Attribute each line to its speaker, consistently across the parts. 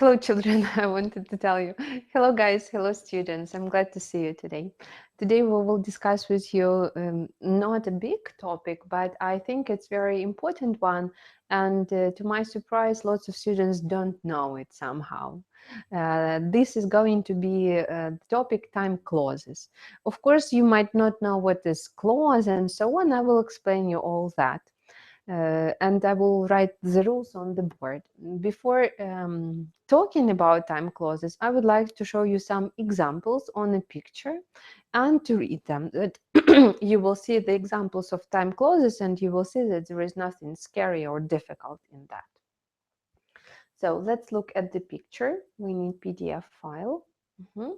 Speaker 1: Hello, children. I wanted to tell you. Hello, guys. Hello, students. I'm glad to see you today. Today, we will discuss with you not a big topic, but I think it's very important one. And to my surprise, lots of students don't know it somehow. This is going to be the topic time clauses. Of course, you might not know what is clause and so on. I will explain you all that. And I will write the rules on the board. Before talking about time clauses, I would like to show you some examples on a picture and to read them. That you will see the examples of time clauses and you will see that there is nothing scary or difficult in that. So let's look at the picture. We need PDF file. Mm-hmm.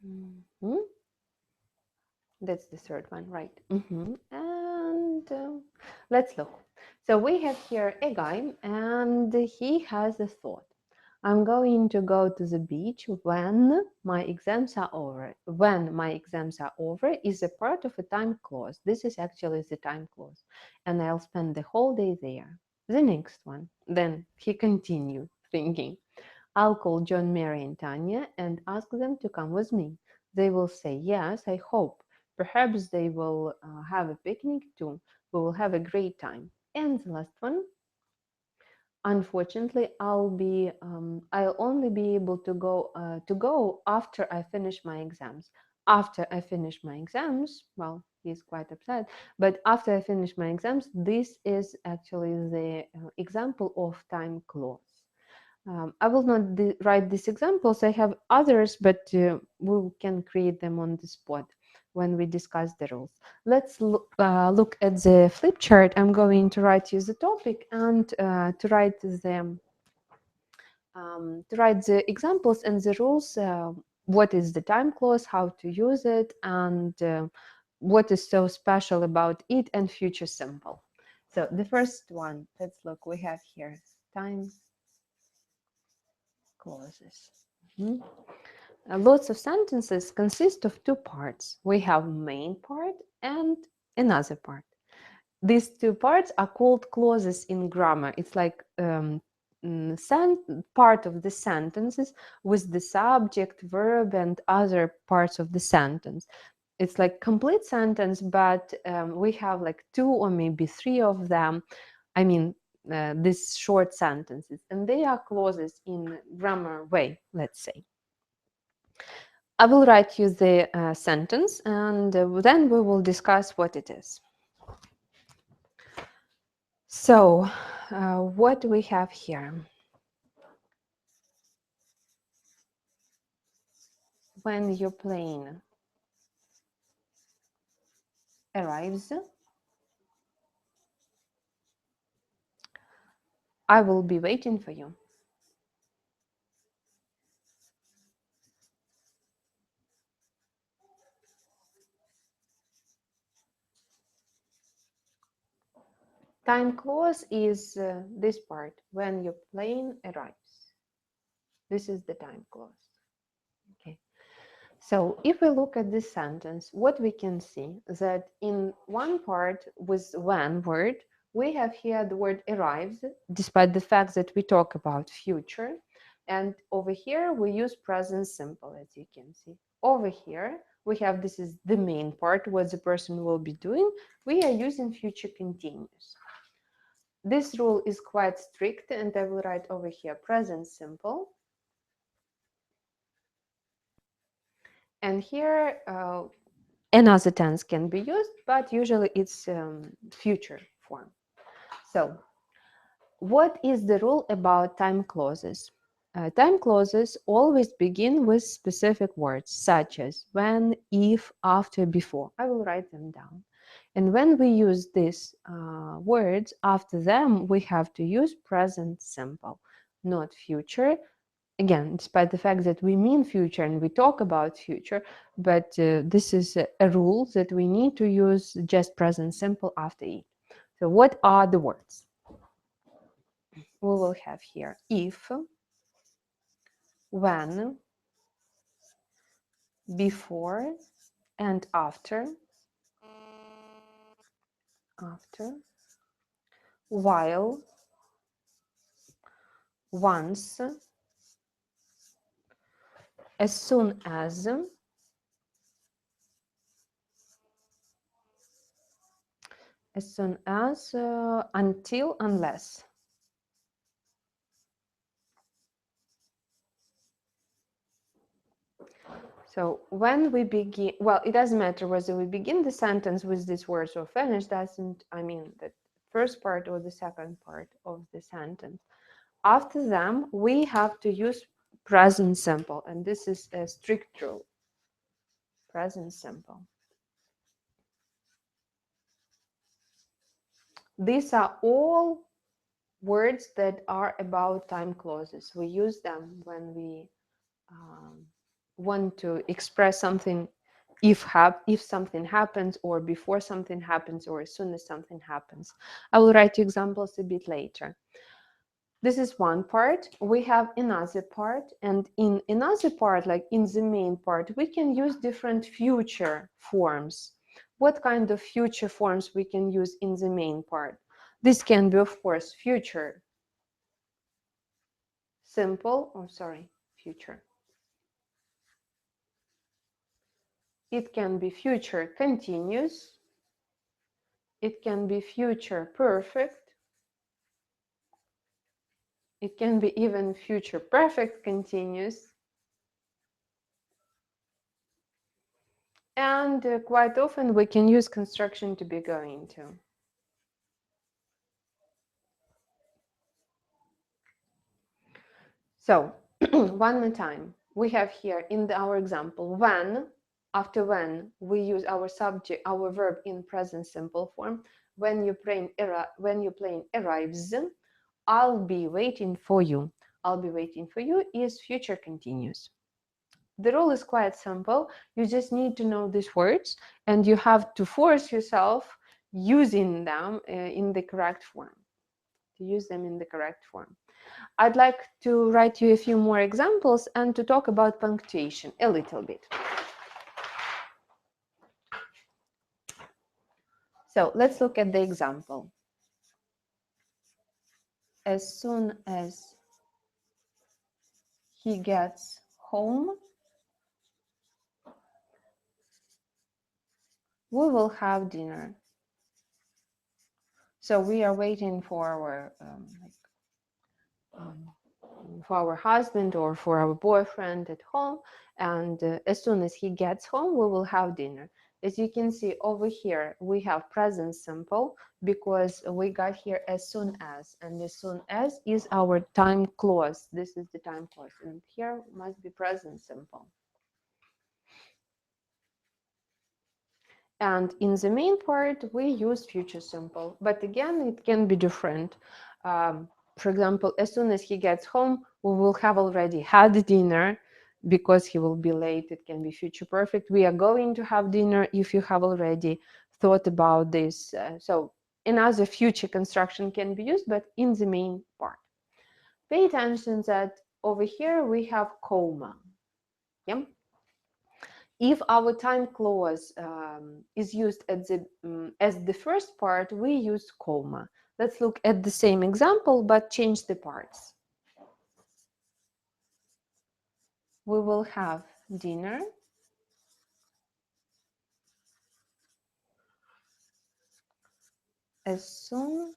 Speaker 1: Mm-hmm. That's the third one, right? And let's look. So we have here a guy and he has a thought. I'm going to go to the beach when my exams are over. When my exams are over is a part of a time clause. This is actually the time clause. And I'll spend the whole day there. The next one. Then he continued thinking, I'll call John, Mary, and Tanya and ask them to come with me. They will say yes, I hope. Perhaps they will have a picnic too. We will have a great time. And the last one, unfortunately, I'll only be able to go after I finish my exams. After I finish my exams, well, he's quite upset, but after I finish my exams, this is actually the example of time clause. I will not write these examples. I have others, but we can create them on the spot when we discuss the rules. Let's look at the flip chart. I'm going to write you the topic and to write the examples and the rules. What is the time clause? How to use it? And what is so special about it? And future simple. So the first one. Let's look. We have here time clauses. Lots of sentences consist of two parts. We have main part and another part. These two parts are called clauses in grammar. It's like part of the sentences with the subject, verb, and other parts of the sentence. It's like complete sentence, but we have like two or maybe three of them. I mean, these short sentences, and they are clauses in grammar way, let's say. I will write you the sentence and then we will discuss what it is. So, what do we have here? When your plane arrives, I will be waiting for you. Time clause is this part, when your plane arrives. This is the time clause. Okay. So if we look at this sentence, what we can see that in one part with when word, we have here the word arrives, despite the fact that we talk about future. And over here, we use present simple, as you can see. Over here, we have, this is the main part, what the person will be doing. We are using future continuous. This rule is quite strict, and I will write over here present simple. And here, another tense can be used, but usually it's future form. So, what is the rule about time clauses? Time clauses always begin with specific words, such as when, if, after, before. I will write them down. And when we use these words after them, we have to use present simple, not future. Again, despite the fact that we mean future and we talk about future, but this is a rule that we need to use just present simple after it. So what are the words? We will have here if, when, before, and after. while, once, as soon as, until, unless. So when we begin, well, it doesn't matter whether we begin the sentence with these words or finish, I mean the first part or the second part of the sentence. After them, we have to use present simple, and this is a strict rule. Present simple. These are all words that are about time clauses. We use them when we want to express something if something happens, or before something happens, or as soon as something happens. I will write you examples a bit later. This is one part. We have another part, and in another part, like in the main part, we can use different future forms. What kind of future forms we can use in the main part? This can be, of course, future simple, future. It can be future continuous. It can be future perfect. It can be even future perfect continuous. And quite often we can use construction to be going to. So one more time, we have here in our example, when, after when, we use our subject, our verb in present simple form. When your plane arrives, I'll be waiting for you. I'll be waiting for you is future continuous. The rule is quite simple. You just need to know these words, and you have to force yourself using them in the correct form, to use them in the correct form. I'd like to write you a few more examples and to talk about punctuation a little bit. So let's look at the example. As soon as he gets home, we will have dinner. So we are waiting for our husband or for our boyfriend at home, and as soon as he gets home, we will have dinner. As you can see over here, we have present simple because we got here as soon as, and as soon as is our time clause. This is the time clause, and here must be present simple. And in the main part, we use future simple, but again, it can be different. For example, as soon as he gets home, we will have already had dinner because he will be late. It can be future perfect. We are going to have dinner if you have already thought about this. So another future construction can be used, but in the main part. Pay attention that over here we have comma. Yeah? If our time clause is used as the first part, we use comma. Let's look at the same example, but change the parts. We will have dinner as soon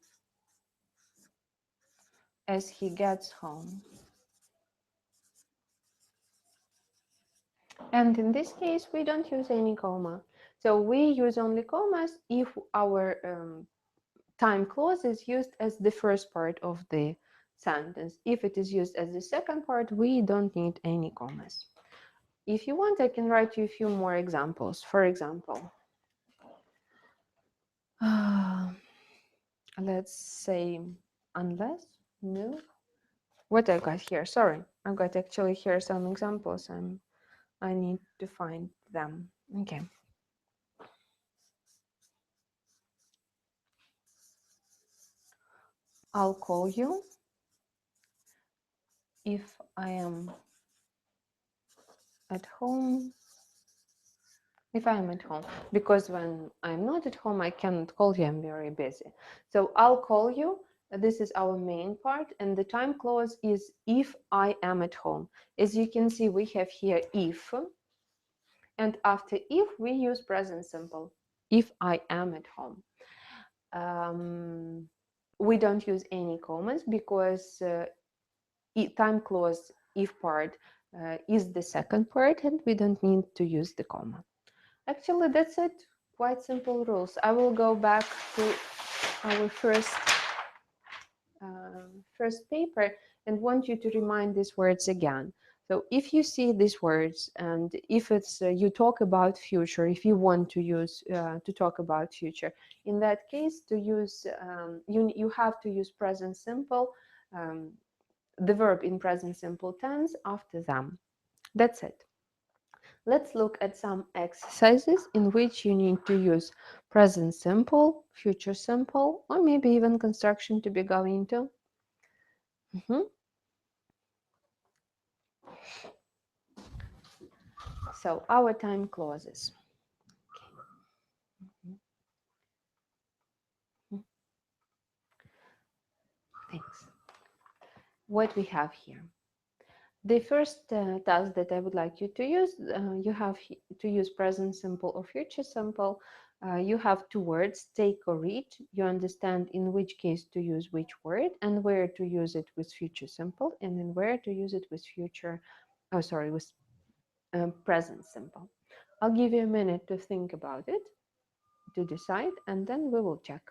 Speaker 1: as he gets home. And in this case, we don't use any comma. So we use only commas if our time clause is used as the first part of the sentence. If it is used as the second part, we don't need any commas. If you want, I can write you a few more examples. For example, let's say unless, no. What I got here? Sorry, I got actually here some examples. I need to find them. Okay. I'll call you if I am at home if I'm at home, because when I'm not at home, I cannot call you, I'm very busy. So I'll call you. This is our main part, and the time clause is if I am at home. As you can see, we have here if, and after if we use present simple, if I am at home. We don't use any commas because time clause if part is the second part, and we don't need to use the comma. Actually, that's it. Quite simple rules. I will go back to our first paper and want you to remind these words again. So if you see these words, and if it's you talk about future, if you want to use to talk about future, in that case, to use you have to use present simple, um, the verb in present simple tense after them. That's it. Let's look at some exercises in which you need to use present simple, future simple, or maybe even construction to be going into. Mhm. So our time clauses. Mhm. Thanks. What we have here. The first task that I would like you to use, you have to use present simple or future simple. You have two words, take or read. You understand in which case to use which word and where to use it with future simple, and then where to use it with future, oh sorry, with present simple. I'll give you a minute to think about it, to decide, and then we will check.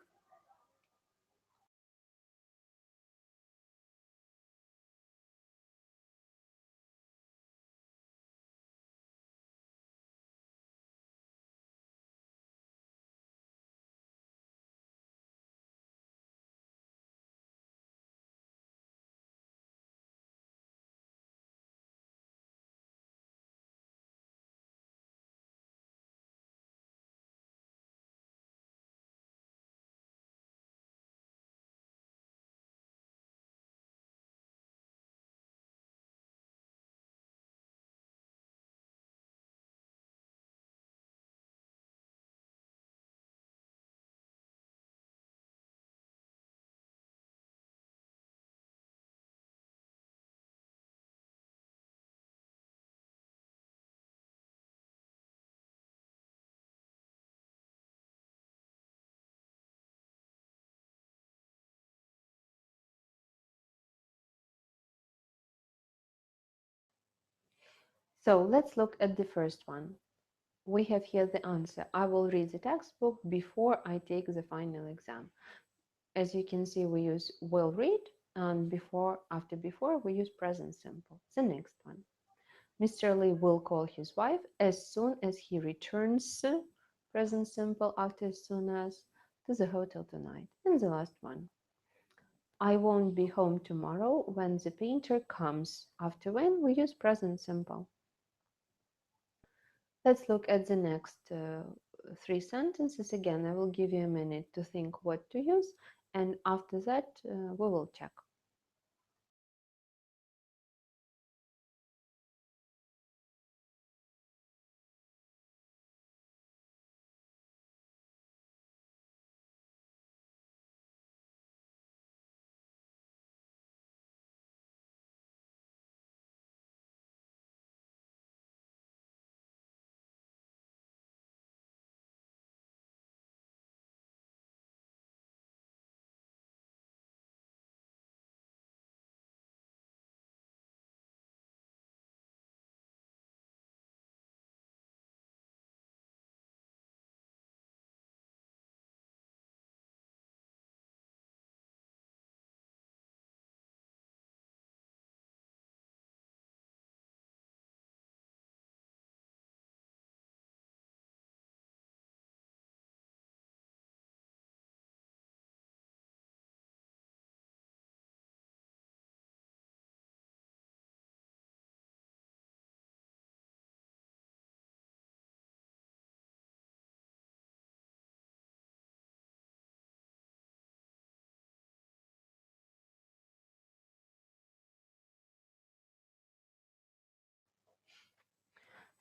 Speaker 1: So let's look at the first one. We have here the answer. I will read the textbook before I take the final exam. As you can see, we use will read, and after before, we use present simple. The next one. Mr. Lee will call his wife as soon as he returns, present simple after as soon as, to the hotel tonight. And the last one. I won't be home tomorrow when the painter comes. After when, we use present simple. Let's look at the next three sentences. Again, I will give you a minute to think what to use, and after that, we will check.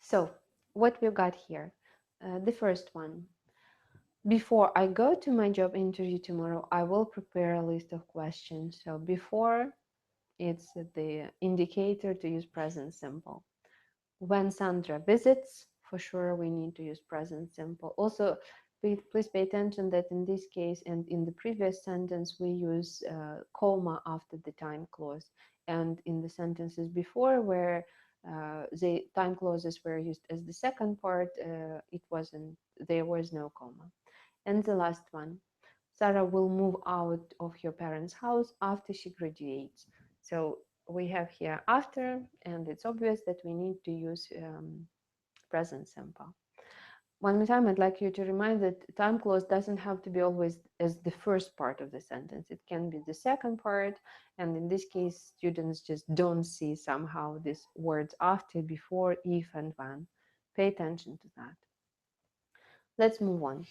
Speaker 1: So, what we got here? The first one. Before I go to my job interview tomorrow, I will prepare a list of questions. So before, it's the indicator to use present simple. When Sandra visits, for sure we need to use present simple. Also, please pay attention that in this case and in the previous sentence we use comma after the time clause, and in the sentences before where the time clauses were used as the second part, it wasn't, there was no comma. And the last one, Sarah will move out of her parents' house after she graduates. So we have here after, and it's obvious that we need to use present simple. One more time, I'd like you to remind that time clause doesn't have to be always as the first part of the sentence. It can be the second part, and in this case, students just don't see somehow these words after, before, if, and when. Pay attention to that. Let's move on.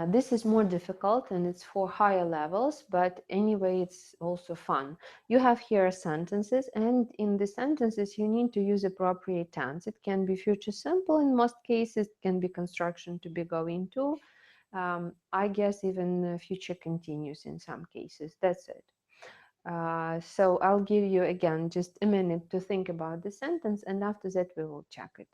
Speaker 1: This is more difficult and it's for higher levels, but anyway, it's also fun. You have here sentences, and in the sentences, you need to use appropriate tense. It can be future simple in most cases, it can be construction to be going to. I guess even future continuous in some cases. That's it. So I'll give you again just a minute to think about the sentence, and after that, we will check it.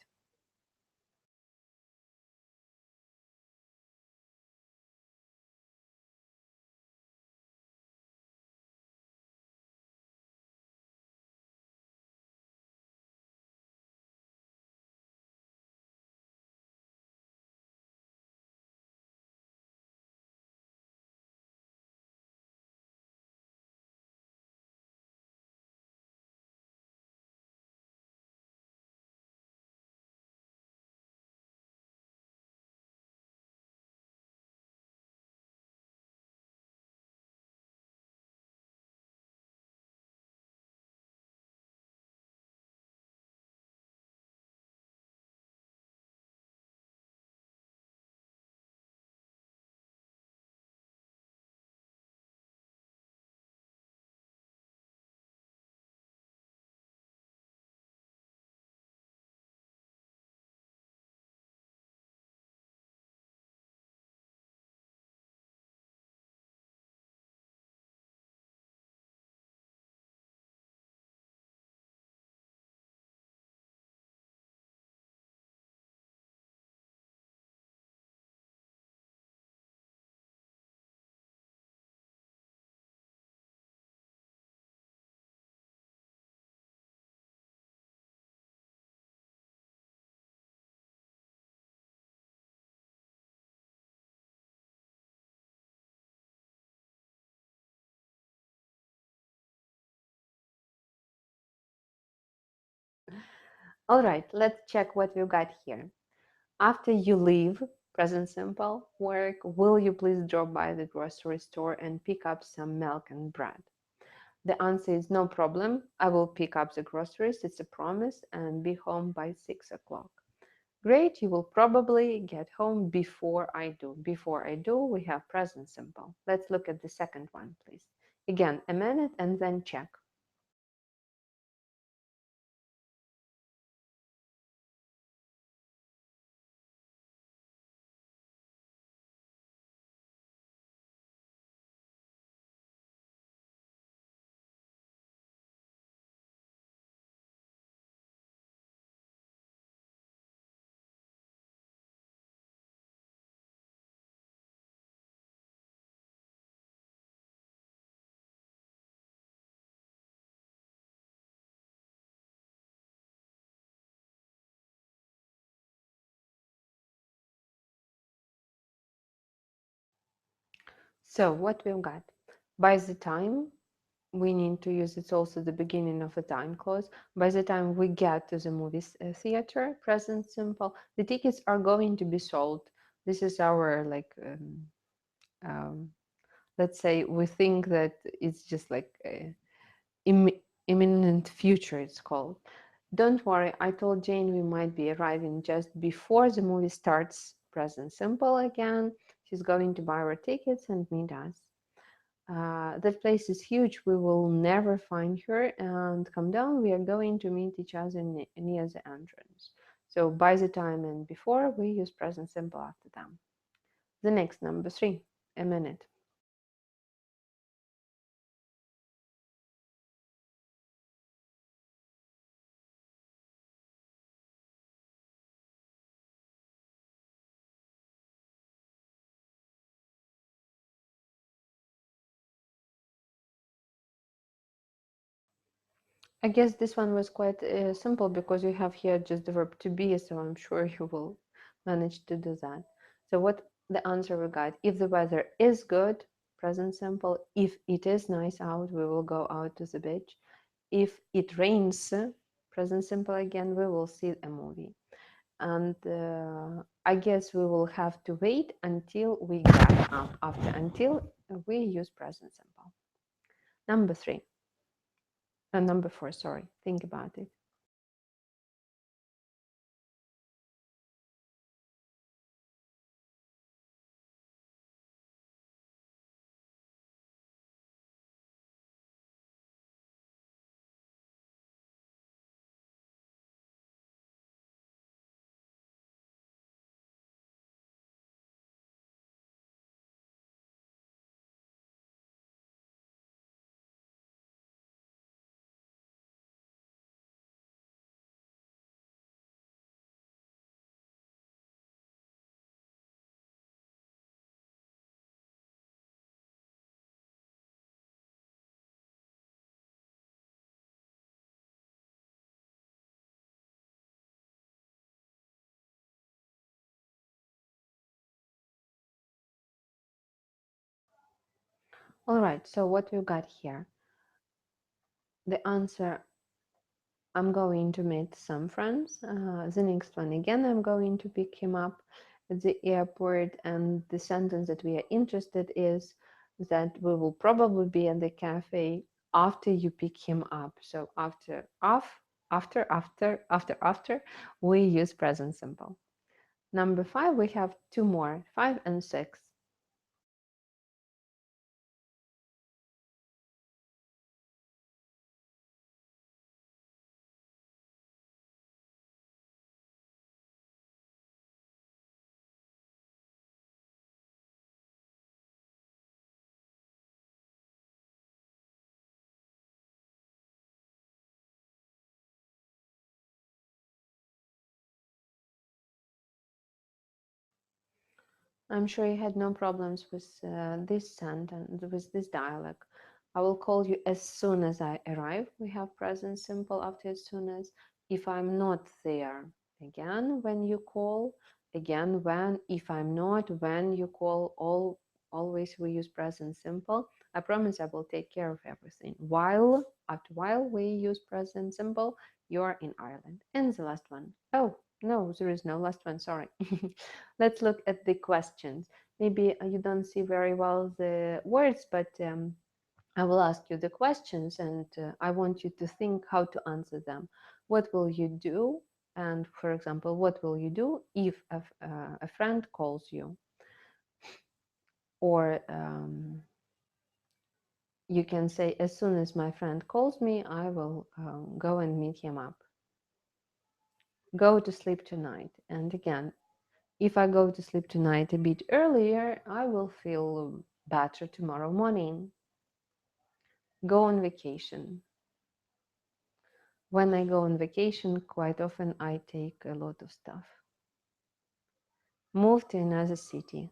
Speaker 1: All right, let's check what we've got here. After you leave, present simple, work, will you please drop by the grocery store and pick up some milk and bread? The answer is no problem. I will pick up the groceries, it's a promise, and be home by 6 o'clock. Great, you will probably get home before I do. Before I do, we have present simple. Let's look at the second one, please. Again, a minute and then check. So what we've got? By the time we need to use, it's also the beginning of a time clause. By the time we get to the movie theater, present simple, the tickets are going to be sold. This is our like um, let's say we think that it's just like imminent future, it's called. Don't worry, I told Jane we might be arriving just before the movie starts. Present simple again. She's going to buy our tickets and meet us. That place is huge. We will near find her, and come down. We are going to meet each other near the entrance. So by the time and before, we use present simple after them. The next, number 3, a minute. I guess this one was quite simple because you have here just the verb to be, so I'm sure you will manage to do that. So what the answer we got? If the weather is good, present simple. If it is nice out, we will go out to the beach. If it rains, present simple again, we will see a movie. And I guess we will have to wait until we get up. Until we use present simple. Number 3. Number 4, sorry. Think about it. All right, so what we've got here, the answer, I'm going to meet some friends. The next one, again, I'm going to pick him up at the airport. And the sentence that we are interested is that we will probably be at the cafe after you pick him up. So after, we use present simple. Number 5, we have 2 more, 5 and 6. I'm sure you had no problems with this sentence, with this dialogue. I will call you as soon as I arrive. We have present simple after as soon as. If I'm not there, again, when you call, again, when, if I'm not, when you call, always we use present simple. I promise I will take care of everything. While, after while, we use present simple. You're in Ireland. And the last one. Oh, no, there is no last one, sorry. Let's look at the questions. Maybe you don't see very well the words, but I will ask you the questions and I want you to think how to answer them. What will you do? And for example, what will you do if a friend calls you? Or you can say, as soon as my friend calls me, I will go and meet him up. Go to sleep tonight. And again, if I go to sleep tonight a bit earlier, I will feel better tomorrow morning. Go on vacation. When I go on vacation, quite often I take a lot of stuff. Move to another city.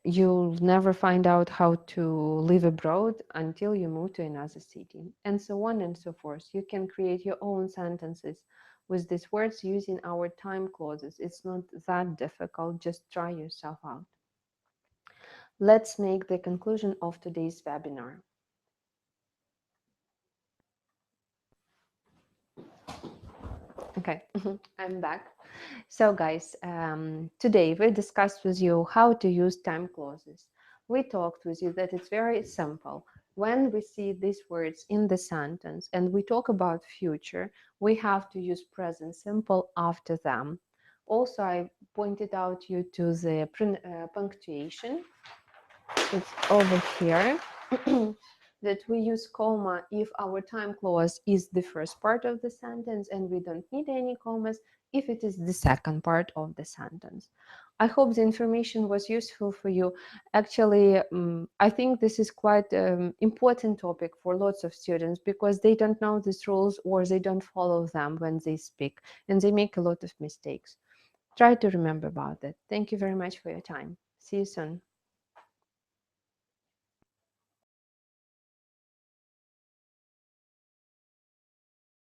Speaker 1: You'll never find out how to live abroad until you move to another city, and so on and so forth. You can create your own sentences with these words using our time clauses. It's not that difficult. Just try yourself out. Let's make the conclusion of today's webinar. Okay, I'm back. So guys, today we discussed with you how to use time clauses. We talked with you that it's very simple. When we see these words in the sentence and we talk about future, we have to use present simple after them. Also, I pointed out you to the punctuation. It's over here. that we use comma if our time clause is the first part of the sentence and we don't need any commas if it is the second part of the sentence. I hope the information was useful for you. Actually, I think this is quite important topic for lots of students because they don't know these rules or they don't follow them when they speak and they make a lot of mistakes. Try to remember about that. Thank you very much for your time. See you soon.